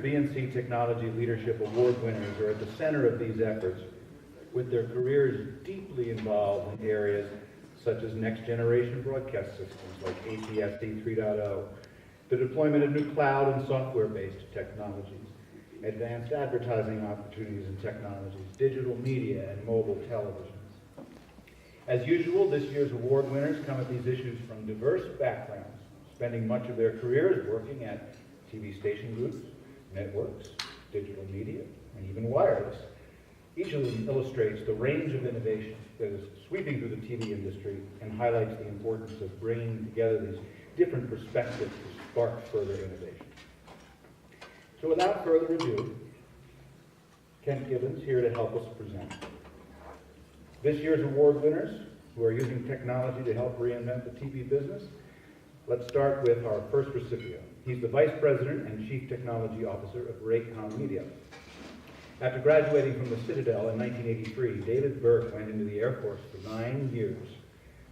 B&C Technology Leadership Award winners are at the center of these efforts, with their careers deeply involved in areas such as next-generation broadcast systems like ATSC 3.0, the deployment of new cloud and software-based technologies, advanced advertising opportunities and technologies, digital media, and mobile televisions. As usual, this year's award winners come at these issues from diverse backgrounds, spending much of their careers working at TV station groups, networks, digital media, and even wireless. Each of them illustrates the range of innovation that is sweeping through the TV industry and highlights the importance of bringing together these different perspectives to spark further innovation. So without further ado, Kent Gibbons here to help us present. This year's award winners, who are using technology to help reinvent the TV business. Let's start with our first recipient. He's the Vice President and Chief Technology Officer of Raycom Media. After graduating from the Citadel in 1983, David Burke went into the Air Force for 9 years,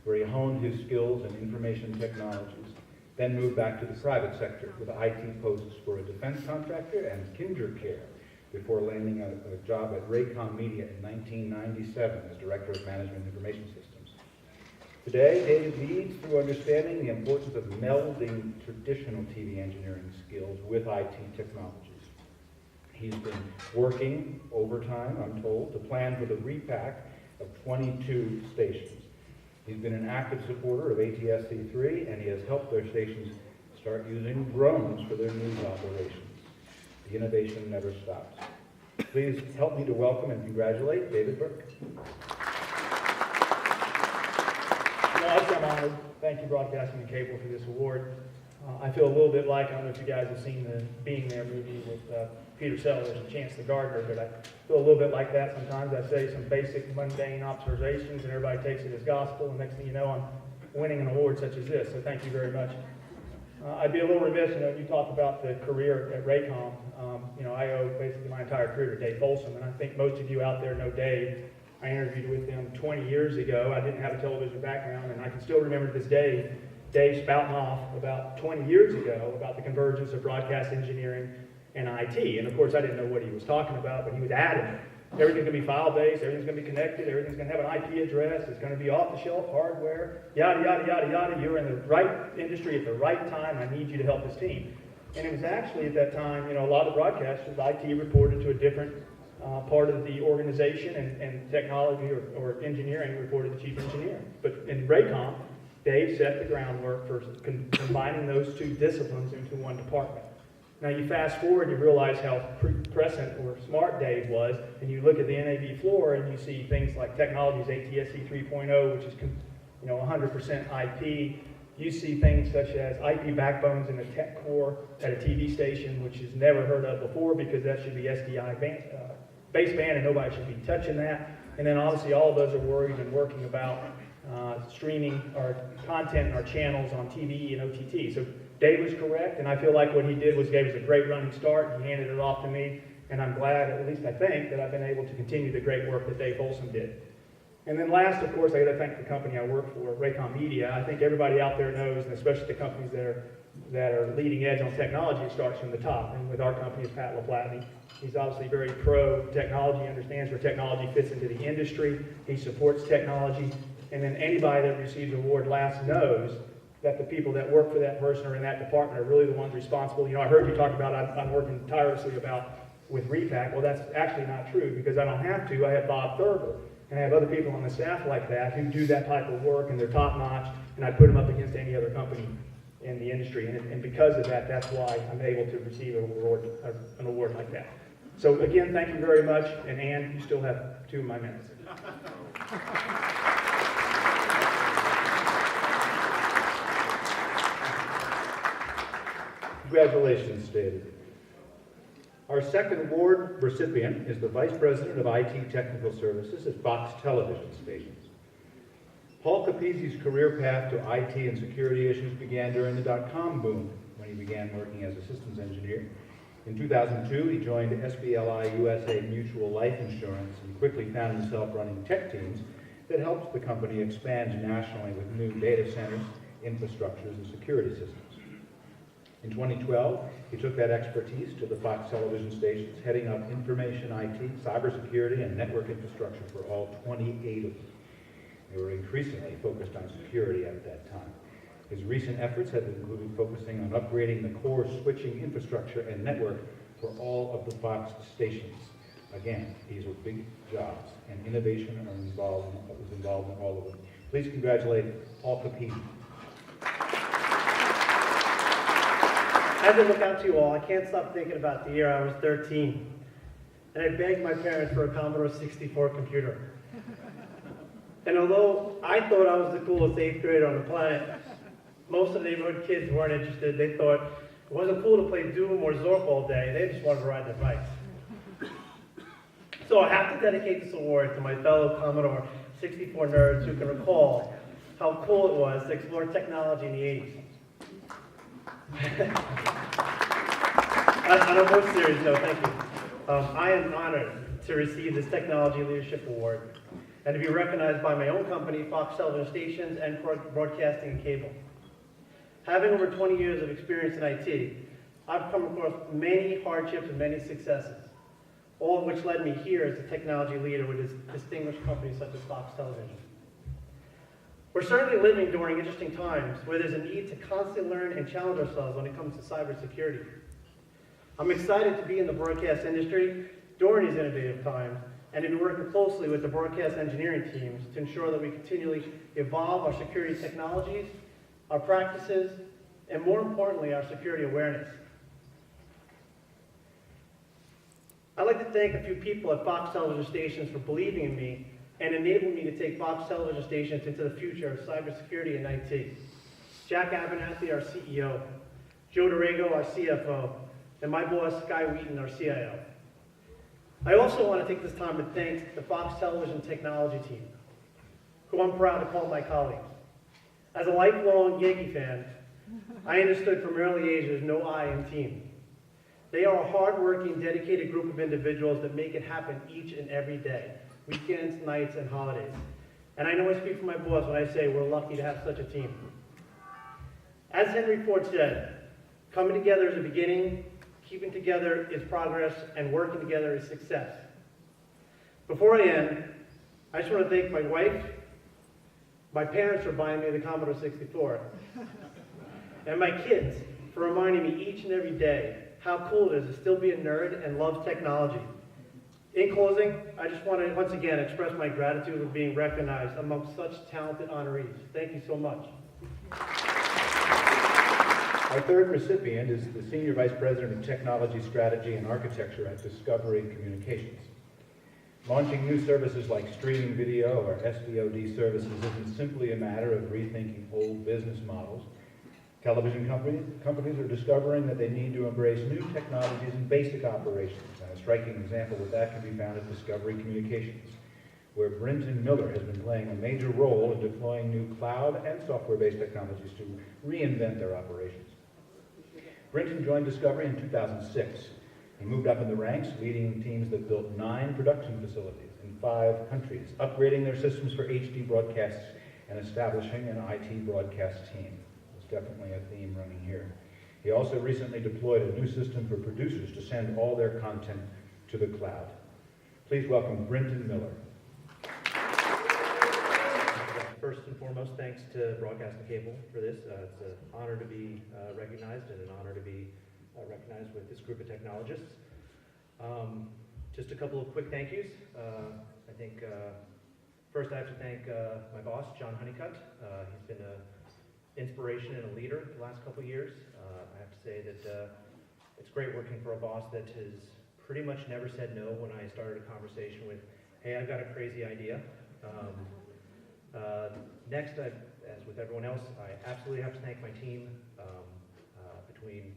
where he honed his skills in information technologies, then moved back to the private sector with IT posts for a defense contractor and KinderCare, before landing a job at Raycom Media in 1997 as Director of Management Information Systems. Today, David leads through understanding the importance of melding traditional TV engineering skills with IT technologies. He's been working overtime, I'm told, to plan for the repack of 22 stations. He's been an active supporter of ATSC3, and he has helped their stations start using drones for their news operations. The innovation never stops. Please help me to welcome and congratulate David Burke. I'm honored. Thank you, Broadcasting and Cable, for this award. I feel a little bit like, I don't know if you guys have seen the Being There movie with Peter Sellers and Chance the Gardener, but I feel a little bit like that sometimes. I say some basic, mundane observations, and everybody takes it as gospel, and next thing you know, I'm winning an award such as this, so thank you very much. I'd be a little remiss, you talked about the career at Raycom. I owe basically my entire career to Dave Folsom, and I think most of you out there know Dave. I interviewed with him 20 years ago. I didn't have a television background, and I can still remember to this day Dave spouting off about 20 years ago about the convergence of broadcast engineering and IT. And of course, I didn't know what he was talking about, but he was adamant. Everything's going to be file-based, everything's going to be connected, everything's going to have an IP address, it's going to be off-the-shelf hardware, yada, yada, yada, yada. You're in the right industry at the right time. I need you to help this team. And it was actually at that time, a lot of broadcasters, IT reported to a different part of the organization, and technology or engineering reported to chief engineer. But in Raycom, Dave set the groundwork for combining those two disciplines into one department. Now you fast forward, you realize how prescient or smart Dave was, and you look at the NAB floor and you see things like technologies, ATSC 3.0, which is 100% IP. You see things such as IP backbones in the tech core at a TV station, which is never heard of before, because that should be SDI baseband and nobody should be touching that. And then obviously all of us are worried and working about streaming our content and our channels on TV and OTT. So Dave was correct, and I feel like what he did was gave us a great running start. He handed it off to me, and I'm glad, at least I think, that I've been able to continue the great work that Dave Folsom did. And then last, of course, I got to thank the company I work for, Raycom Media. I think everybody out there knows, and especially the companies that are leading edge on technology, it starts from the top. And with our company is Pat LaPlatney. He's obviously very pro-technology, understands where technology fits into the industry. He supports technology. And then anybody that receives an award last knows that the people that work for that person or in that department are really the ones responsible. I heard you talk about I'm working tirelessly with repack. Well, that's actually not true, because I don't have to. I have Bob Thurber, and I have other people on the staff like that who do that type of work, and they're top-notch, and I put them up against any other company in the industry. And because of that, that's why I'm able to receive an award like that. So again, thank you very much, and Ann, you still have 2 of my minutes. Congratulations, David. Our second award recipient is the Vice President of IT Technical Services at Fox Television Stations. Paul Capizzi's career path to IT and security issues began during the dot-com boom, when he began working as a systems engineer. In 2002, he joined SBLI USA Mutual Life Insurance and quickly found himself running tech teams that helped the company expand nationally with new data centers, infrastructures, and security systems. In 2012, he took that expertise to the Fox television stations, heading up information IT, cybersecurity, and network infrastructure for all 28 of them. They were increasingly focused on security at that time. His recent efforts have included focusing on upgrading the core switching infrastructure and network for all of the Fox stations. Again, these are big jobs, and innovation was involved in all of them. Please congratulate Paul Capiti. As I look out to you all, I can't stop thinking about the year I was 13, and I begged my parents for a Commodore 64 computer. And although I thought I was the coolest 8th grader on the planet, most of the neighborhood kids weren't interested. They thought it wasn't cool to play Doom or Zork all day. They just wanted to ride their bikes. So I have to dedicate this award to my fellow Commodore 64 nerds who can recall how cool it was to explore technology in the 80s. On a more serious note, thank you. I am honored to receive this Technology Leadership Award and to be recognized by my own company, Fox Television Stations, and Broadcasting and Cable. Having over 20 years of experience in IT, I've come across many hardships and many successes, all of which led me here as a technology leader with distinguished companies such as Fox Television. We're certainly living during interesting times where there's a need to constantly learn and challenge ourselves when it comes to cybersecurity. I'm excited to be in the broadcast industry during these innovative times and to be working closely with the broadcast engineering teams to ensure that we continually evolve our security technologies, our practices, and more importantly, our security awareness. I'd like to thank a few people at Fox Television Stations for believing in me and enabling me to take Fox Television Stations into the future of cybersecurity and IT. Jack Abernathy, our CEO, Joe Dorego, our CFO, and my boss, Guy Wheaton, our CIO. I also want to take this time to thank the Fox Television technology team, who I'm proud to call my colleagues. As a lifelong Yankee fan, I understood from early age there's no I in team. They are a hardworking, dedicated group of individuals that make it happen each and every day, weekends, nights, and holidays. And I know I speak for my boss when I say we're lucky to have such a team. As Henry Ford said, coming together is a beginning, keeping together is progress, and working together is success. Before I end, I just want to thank my wife, my parents for buying me the Commodore 64, and my kids for reminding me each and every day how cool it is to still be a nerd and love technology. In closing, I just want to once again express my gratitude for being recognized amongst such talented honorees. Thank you so much. Our third recipient is the Senior Vice President of Technology Strategy and Architecture at Discovery Communications. Launching new services like streaming video or SVOD services isn't simply a matter of rethinking old business models. Television companies are discovering that they need to embrace new technologies in basic operations, and a striking example of that can be found at Discovery Communications, where Brinton Miller has been playing a major role in deploying new cloud and software-based technologies to reinvent their operations. Brinton joined Discovery in 2006. He moved up in the ranks, leading teams that built 9 production facilities in 5 countries, upgrading their systems for HD broadcasts and establishing an IT broadcast team. Definitely a theme running here. He also recently deployed a new system for producers to send all their content to the cloud. Please welcome Brinton Miller. First and foremost, thanks to Broadcast and Cable for this. It's an honor to be recognized and an honor to be recognized with this group of technologists. Just a couple of quick thank yous. I think first I have to thank my boss, John Honeycutt. He's been an inspiration and a leader the last couple of years. I have to say that it's great working for a boss that has pretty much never said no when I started a conversation with, hey, I've got a crazy idea. Next, as with everyone else, I absolutely have to thank my team, between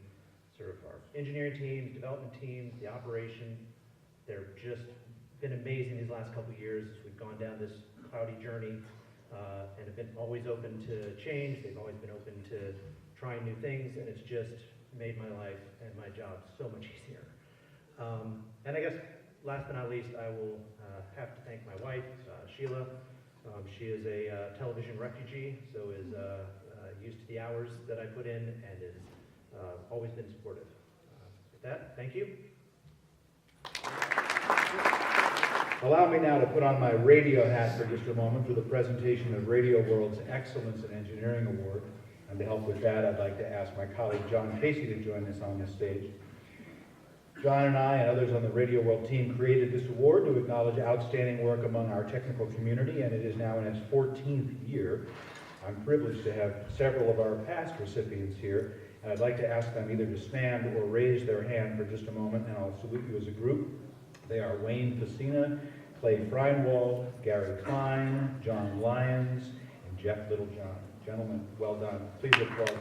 sort of our engineering teams, development teams, the operation. They've just been amazing these last couple of years as we've gone down this cloudy journey. And have been always open to change. They've always been open to trying new things, and it's just made my life and my job so much easier. And I guess last but not least, I will have to thank my wife, Sheila. She is a television refugee, so is used to the hours that I put in and is always been supportive. With that, thank you. Allow me now to put on my radio hat for just a moment for the presentation of Radio World's Excellence in Engineering Award. And to help with that, I'd like to ask my colleague John Casey to join us on the stage. John and I and others on the Radio World team created this award to acknowledge outstanding work among our technical community, and it is now in its 14th year. I'm privileged to have several of our past recipients here, and I'd like to ask them either to stand or raise their hand for just a moment, and I'll salute you as a group. They are Wayne Pacina, Clay Freinwald, Gary Klein, John Lyons, and Jeff Littlejohn. Gentlemen, well done. Please applaud.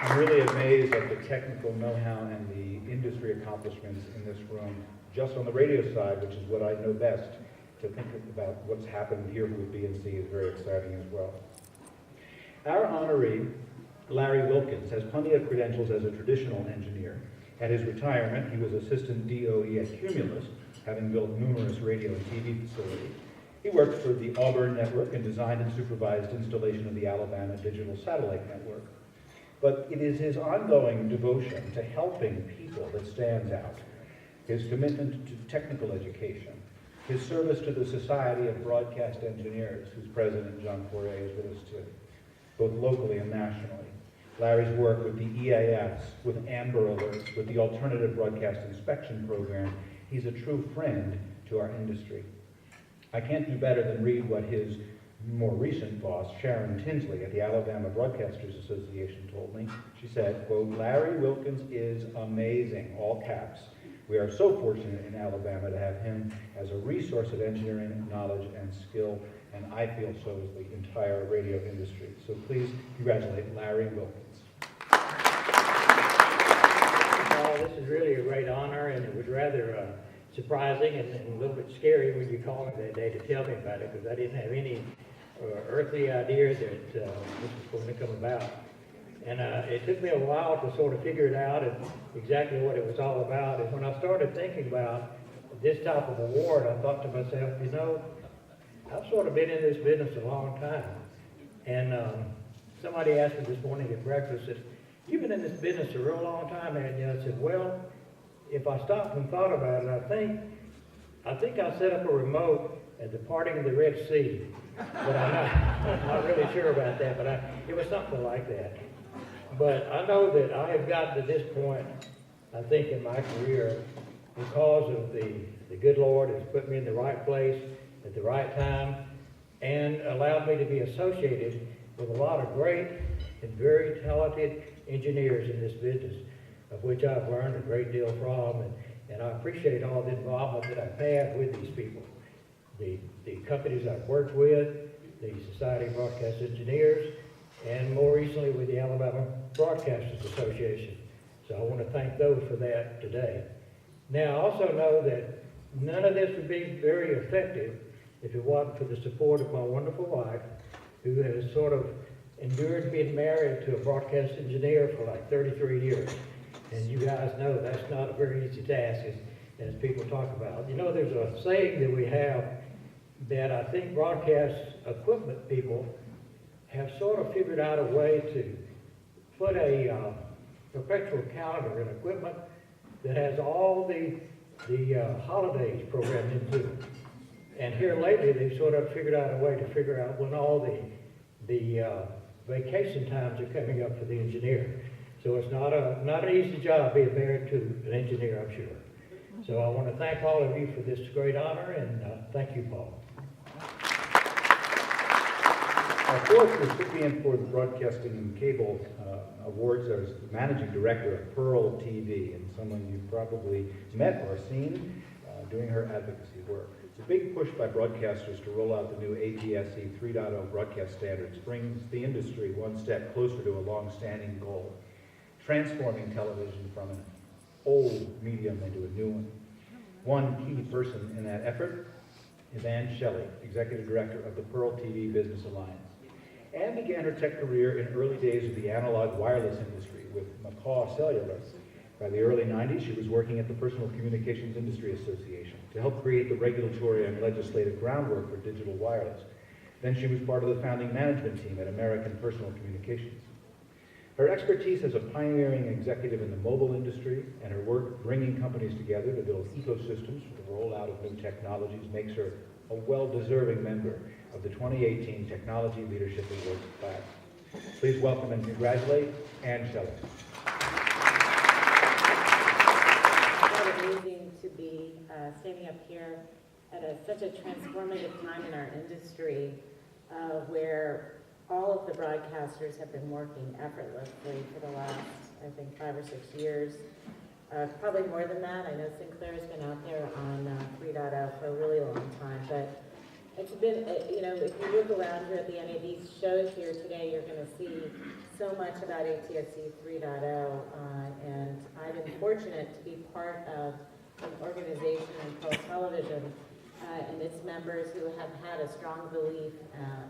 I'm really amazed at the technical know-how and the industry accomplishments in this room, just on the radio side, which is what I know best. To think about what's happened here with BNC is very exciting as well. Our honoree, Larry Wilkins, has plenty of credentials as a traditional engineer. At his retirement, he was assistant DOE at Cumulus, having built numerous radio and TV facilities. He worked for the Auburn Network and designed and supervised installation of the Alabama Digital Satellite Network. But it is his ongoing devotion to helping people that stands out. His commitment to technical education, his service to the Society of Broadcast Engineers, whose president, John Fourier, is with us too, both locally and nationally. Larry's work with the EAS, with Amber Alerts, with the Alternative Broadcast Inspection Program, he's a true friend to our industry. I can't do better than read what his more recent boss, Sharon Tinsley at the Alabama Broadcasters Association told me. She said, quote, "Larry Wilkins is amazing," all caps. "We are so fortunate in Alabama to have him as a resource of engineering knowledge and skill, and I feel so is the entire radio industry." So please congratulate Larry Wilkins. Well, this is really a great honor, and it was rather surprising and a little bit scary when you called me that day to tell me about it, because I didn't have any earthly idea that this was going to come about. And it took me a while to sort of figure it out and exactly what it was all about. And when I started thinking about this type of award, I thought to myself, you know, I've sort of been in this business a long time. And somebody asked me this morning at breakfast, said, "You've been in this business a real long time, haven't you?" I said, "Well, if I stopped and thought about it, I think I set up a remote at the parting of the Red Sea." But I'm not really sure about that, but it was something like that. But I know that I have gotten to this point, I think, in my career because of the good Lord has put me in the right place at the right time and allowed me to be associated with a lot of great and very talented engineers in this business, of which I've learned a great deal from, and I appreciate all the involvement that I've had with these people. The companies I've worked with, the Society of Broadcast Engineers, and more recently with the Alabama Broadcasters Association. So I want to thank those for that today. Now, I also know that none of this would be very effective if it wasn't for the support of my wonderful wife, who has sort of endured being married to a broadcast engineer for like 33 years. And you guys know that's not a very easy task, as people talk about. You know, there's a saying that we have that I think broadcast equipment people have sort of figured out a way to put a perpetual calendar in equipment that has all the holidays programmed into it. And here lately, they've sort of figured out a way to figure out when all the vacation times are coming up for the engineer. So it's not an easy job being married to an engineer, I'm sure. So I want to thank all of you for this great honor, and thank you, Paul. Our fourth recipient for the Broadcasting and Cable Awards is the Managing Director of Pearl TV, and someone you've probably met or seen doing her advocacy work. It's a big push by broadcasters to roll out the new ATSC 3.0 broadcast standards, brings the industry one step closer to a long-standing goal, transforming television from an old medium into a new one. One key person in that effort is Ann Shelley, Executive Director of the Pearl TV Business Alliance. Ann began her tech career in early days of the analog wireless industry with McCaw Cellular. By the early 90s, she was working at the Personal Communications Industry Association to help create the regulatory and legislative groundwork for digital wireless. Then she was part of the founding management team at American Personal Communications. Her expertise as a pioneering executive in the mobile industry and her work bringing companies together to build ecosystems for the rollout of new technologies makes her a well-deserving member of the 2018 Technology Leadership Awards class. Please welcome and congratulate Ann Scheller. It's amazing to be standing up here at such a transformative time in our industry where all of the broadcasters have been working effortlessly for the last, I think, 5 or 6 years. Probably more than that. I know Sinclair's been out there on 3.0 for a really long time, but it's been, if you look around here at the NAB shows here today, you're going to see so much about ATSC 3.0, and I've been fortunate to be part of an organization in Pro Television and its members who have had a strong belief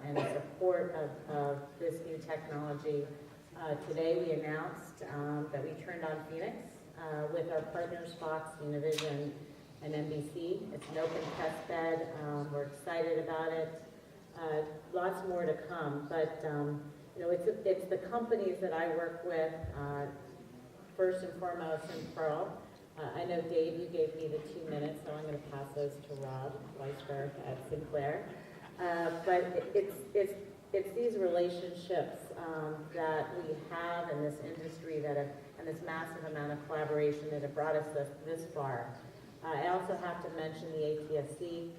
and support of this new technology. Today we announced that we turned on Phoenix with our partners Fox, Univision, and NBC. It's an open test bed. We're excited about it. Lots more to come, but it's the companies that I work with, first and foremost in Pearl. I know, Dave, you gave me the 2 minutes, so I'm going to pass those to Rob Weisberg at Sinclair. But it's these relationships that we have in this industry and this massive amount of collaboration that have brought us this far. I also have to mention the ATSC,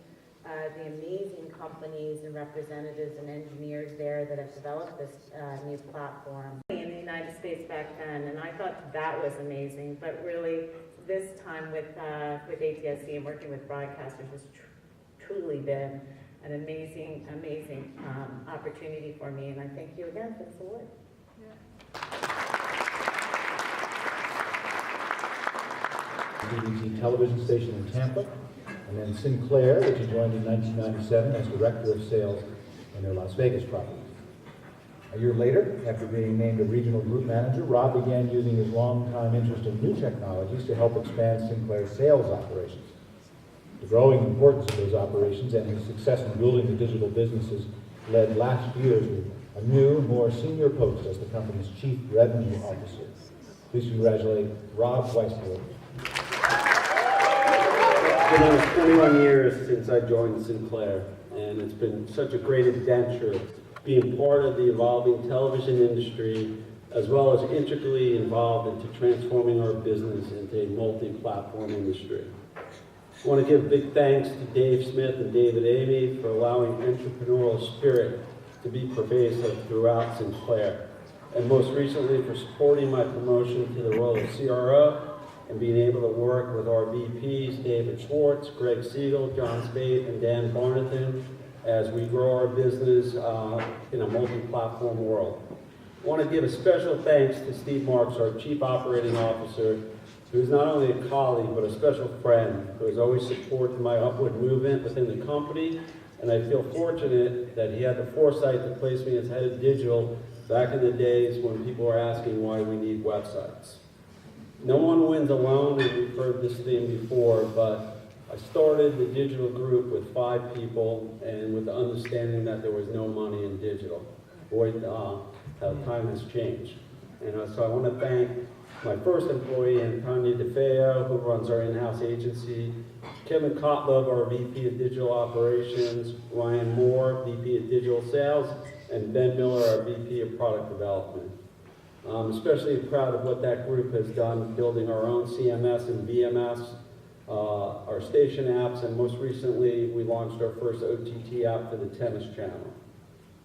the amazing companies and representatives and engineers there that have developed this new platform in the United States back then, and I thought that was amazing. But really, this time with ATSC and working with broadcasters has truly been an amazing opportunity for me, and I thank you again for this award. BBC television station in Tampa, and then Sinclair, which he joined in 1997 as Director of Sales in their Las Vegas property. A year later, after being named a regional group manager, Rob began using his long-time interest in new technologies to help expand Sinclair's sales operations. The growing importance of those operations and his success in building the digital businesses led last year to a new, more senior post as the company's Chief Revenue Officer. Please congratulate Rob Weisberg. It's been almost 21 years since I joined Sinclair, and it's been such a great adventure being part of the evolving television industry, as well as integrally involved into transforming our business into a multi-platform industry. I want to give big thanks to Dave Smith and David Amy for allowing entrepreneurial spirit to be pervasive throughout Sinclair, and most recently for supporting my promotion to the role of CRO and being able to work with our VPs, David Schwartz, Greg Siegel, John Spade, and Dan Barnathan, as we grow our business in a multi-platform world. I want to give a special thanks to Steve Marks, our Chief Operating Officer, who is not only a colleague, but a special friend, who has always supported my upward movement within the company, and I feel fortunate that he had the foresight to place me as head of digital back in the days when people were asking why we need websites. No one wins alone, and we've heard this theme before, but I started the digital group with 5 people and with the understanding that there was no money in digital. Boy, how time has changed. And so I want to thank my first employee, Antonia DeFeo, who runs our in-house agency, Kevin Kotlov, our VP of Digital Operations, Ryan Moore, VP of Digital Sales, and Ben Miller, our VP of Product Development. I'm especially proud of what that group has done, building our own CMS and VMS, our station apps, and most recently, we launched our first OTT app for the Tennis Channel.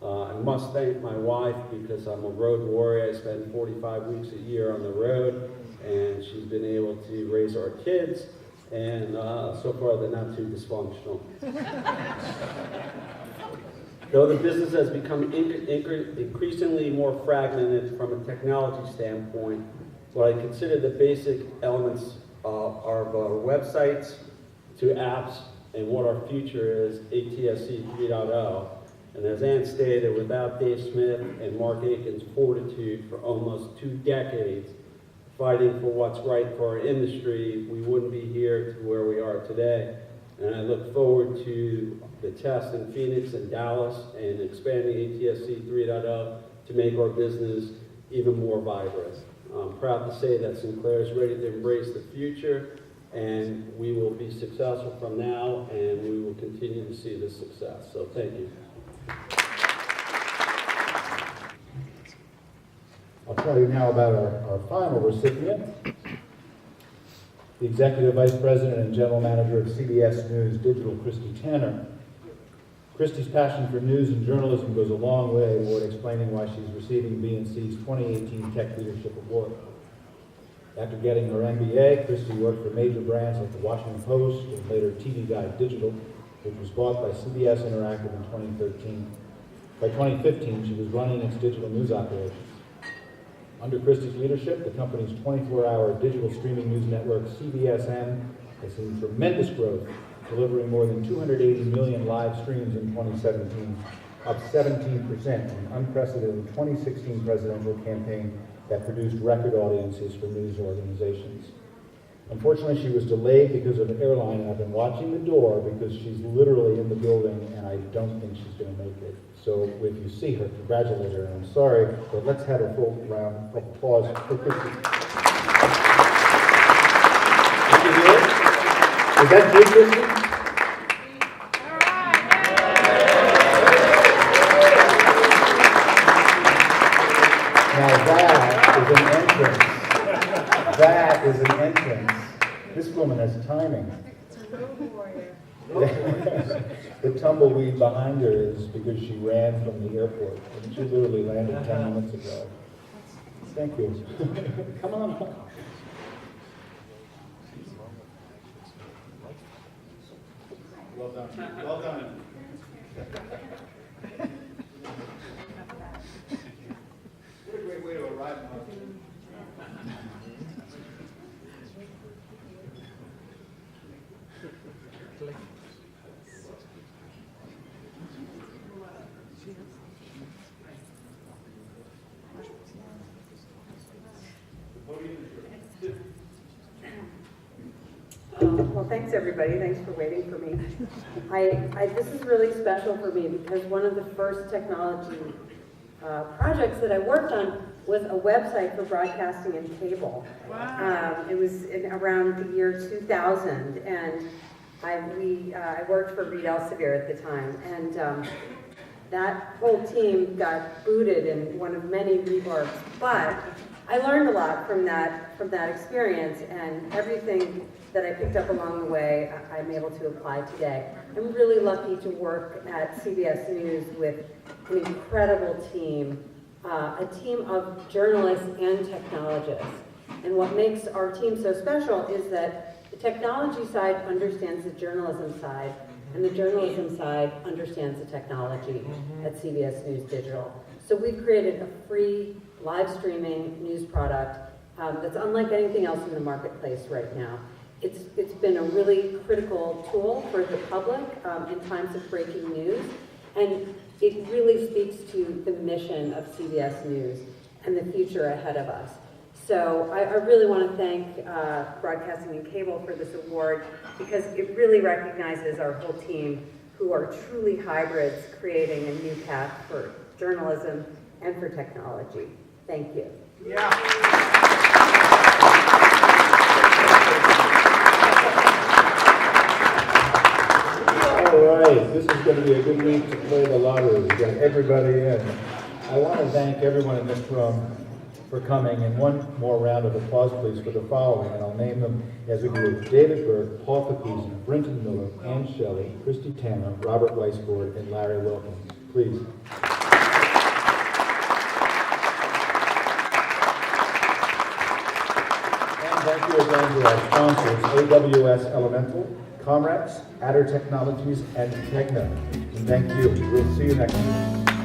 I must thank my wife because I'm a road warrior. I spend 45 weeks a year on the road, and she's been able to raise our kids, and so far they're not too dysfunctional. Though the business has become increasingly more fragmented from a technology standpoint, what I consider the basic elements are our websites to apps and what our future is, ATSC 3.0. And as Ann stated, without Dave Smith and Mark Aiken's fortitude for almost 2 decades fighting for what's right for our industry, we wouldn't be here to where we are today. And I look forward to the test in Phoenix and Dallas and expanding ATSC 3.0 to make our business even more vibrant. I'm proud to say that Sinclair is ready to embrace the future, and we will be successful from now, and we will continue to see this success. So thank you. I'll tell you now about our final recipient, the Executive Vice President and General Manager of CBS News Digital, Christy Tanner. Christy's passion for news and journalism goes a long way toward explaining why she's receiving B&C's 2018 Tech Leadership Award. After getting her MBA, Christy worked for major brands like the Washington Post and later TV Guide Digital, which was bought by CBS Interactive in 2013. By 2015, she was running its digital news operations. Under Christie's leadership, the company's 24-hour digital streaming news network, CBSN, has seen tremendous growth, delivering more than 280 million live streams in 2017, up 17% in an unprecedented 2016 presidential campaign that produced record audiences for news organizations. Unfortunately, she was delayed because of an airline, and I've been watching the door because she's literally in the building, and I don't think she's going to make it. So if you see her, congratulate her. And I'm sorry, but let's have a full round of applause for Christy. Did you hear it? Is that good, Christy? Now that is an entrance. That is an entrance. This woman has timing. The tumbleweed behind her is because she ran from the airport. And she literally landed 10 minutes ago. Thank you. Come on. Well done. Well done. What a great way to arrive. Well, thanks everybody. Thanks for waiting for me. This is really special for me because one of the first technology projects that I worked on was a website for broadcasting and cable. Wow. It was around the year 2000, and I worked for Reed Elsevier at the time, and that whole team got booted in one of many reworks, but I learned a lot from that experience, and everything that I picked up along the way, I'm able to apply today. I'm really lucky to work at CBS News with an incredible team, a team of journalists and technologists. And what makes our team so special is that the technology side understands the journalism side, and the journalism side understands the technology at CBS News Digital. So we've created a free live streaming news product that's unlike anything else in the marketplace right now. It's been a really critical tool for the public in times of breaking news, and it really speaks to the mission of CBS News and the future ahead of us. So I really want to thank Broadcasting and Cable for this award because it really recognizes our whole team who are truly hybrids creating a new path for journalism and for technology. Thank you. Yeah. All right, this is going to be a good week to play the lottery. We got everybody in. I want to thank everyone in this room for coming, and one more round of applause, please, for the following, and I'll name them as a group: David Burke, Paul Capuzzi, Brenton Miller, Ann Shelley, Christy Tanner, Robert Weisford, and Larry Wilkins. Please. And thank you again to our sponsors, AWS Elemental, Comrex, Adder Technologies, and Tegna. And thank you. We'll see you next week.